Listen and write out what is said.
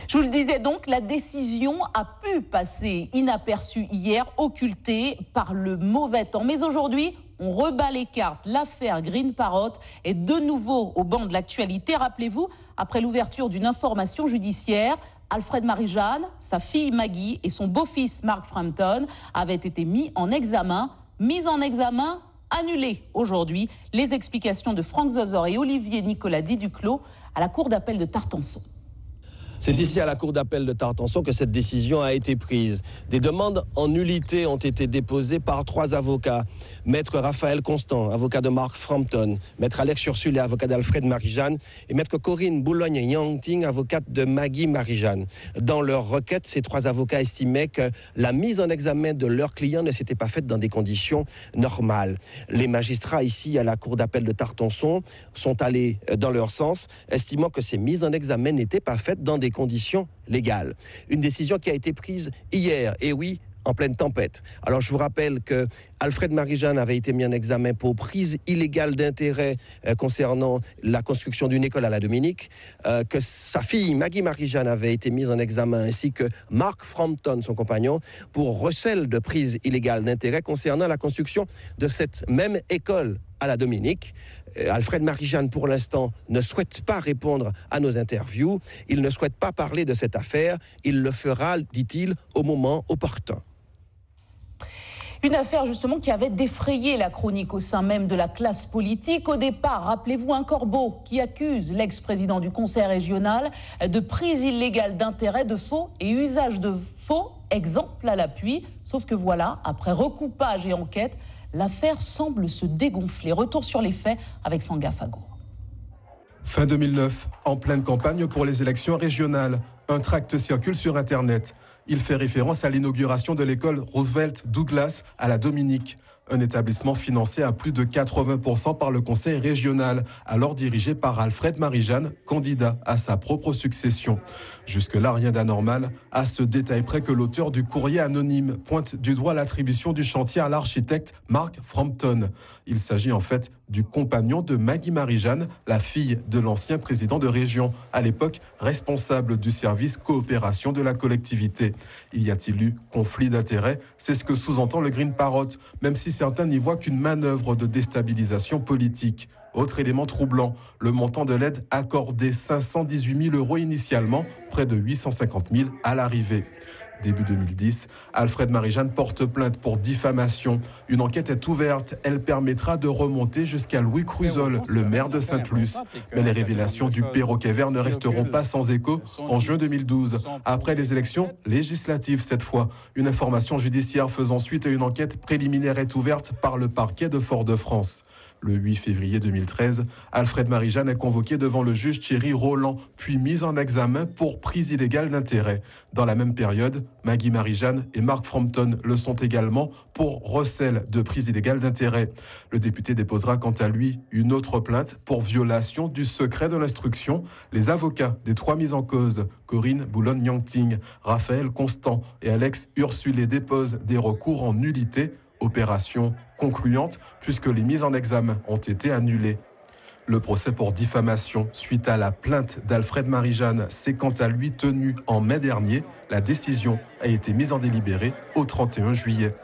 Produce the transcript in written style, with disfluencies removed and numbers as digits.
Je vous le disais donc, la décision a pu passer inaperçue hier, occultée par le mauvais temps. Mais aujourd'hui, on rebat les cartes. L'affaire Green Parrot est de nouveau au banc de l'actualité. Rappelez-vous, après l'ouverture d'une information judiciaire, Alfred Marie-Jeanne, sa fille Maggie et son beau-fils Mark Frampton avaient été mis en examen. Annulé aujourd'hui. Les explications de Franck Zozor et Olivier Nicoladi Duclos à la cour d'appel de Tartenson. C'est ici à la cour d'appel de Tartenson que cette décision a été prise. Des demandes en nullité ont été déposées par 3 avocats. Maître Raphaël Constant, avocat de Mark Frampton, Maître Alex Ursulé, avocat d'Alfred Marie-Jeanne et Maître Corinne Boulogne-Yangting, avocate de Maggie Marie-Jeanne. Dans leur requête, ces 3 avocats estimaient que la mise en examen de leurs clients ne s'était pas faite dans des conditions normales. Les magistrats ici à la cour d'appel de Tartenson sont allés dans leur sens, estimant que ces mises en examen n'étaient pas faites dans des conditions légales. Une décision qui a été prise hier, et oui, en pleine tempête. Alors je vous rappelle que Alfred Marie-Jeanne avait été mis en examen pour prise illégale d'intérêt concernant la construction d'une école à la Dominique, que sa fille Maggie Marie-Jeanne avait été mise en examen, ainsi que Mark Frampton, son compagnon, pour recel de prise illégale d'intérêt concernant la construction de cette même école à la Dominique. Alfred Marie-Jeanne, pour l'instant, ne souhaite pas répondre à nos interviews. Il ne souhaite pas parler de cette affaire. Il le fera, dit-il, au moment opportun. Une affaire justement qui avait défrayé la chronique au sein même de la classe politique. Au départ, rappelez-vous, un corbeau qui accuse l'ex-président du conseil régional de prise illégale d'intérêt, de faux et usage de faux, exemple à l'appui. Sauf que voilà, après recoupage et enquête, l'affaire semble se dégonfler. Retour sur les faits avec Sanga Fagour. Fin 2009, en pleine campagne pour les élections régionales, un tract circule sur Internet. Il fait référence à l'inauguration de l'école Roosevelt Douglas à la Dominique, un établissement financé à plus de 80% par le conseil régional, alors dirigé par Alfred Marie-Jeanne, candidat à sa propre succession. Jusque-là, rien d'anormal, à ce détail près que l'auteur du courrier anonyme pointe du doigt l'attribution du chantier à l'architecte Mark Frampton. Il s'agit en fait du compagnon de Maggie Marie-Jeanne, la fille de l'ancien président de région, à l'époque responsable du service coopération de la collectivité. Y a-t-il eu conflit d'intérêts? C'est ce que sous-entend le Green Parrot, même si certains n'y voient qu'une manœuvre de déstabilisation politique. Autre élément troublant, le montant de l'aide accordé, 518 000 € initialement, près de 850 000 à l'arrivée. Début 2010, Alfred Marie-Jeanne porte plainte pour diffamation. Une enquête est ouverte. Elle permettra de remonter jusqu'à Louis Cruzol, le maire de Sainte-Luce. Mais les révélations du perroquet vert ne resteront pas sans écho. En juin 2012, après les élections législatives cette fois, une information judiciaire faisant suite à une enquête préliminaire est ouverte par le parquet de Fort-de-France. Le 8 février 2013, Alfred Marie-Jeanne est convoqué devant le juge Thierry Roland, puis mis en examen pour prise illégale d'intérêt. Dans la même période, Maggie Marie-Jeanne et Mark Frampton le sont également pour recel de prise illégale d'intérêt. Le député déposera quant à lui une autre plainte pour violation du secret de l'instruction. Les avocats des 3 mis en cause, Corinne Boulogne-Yangting, Raphaël Constant et Alex Ursulé, déposent des recours en nullité. Opération concluante puisque les mises en examen ont été annulées. Le procès pour diffamation suite à la plainte d'Alfred Marie-Jeanne s'est quant à lui tenu en mai dernier. La décision a été mise en délibéré au 31 juillet.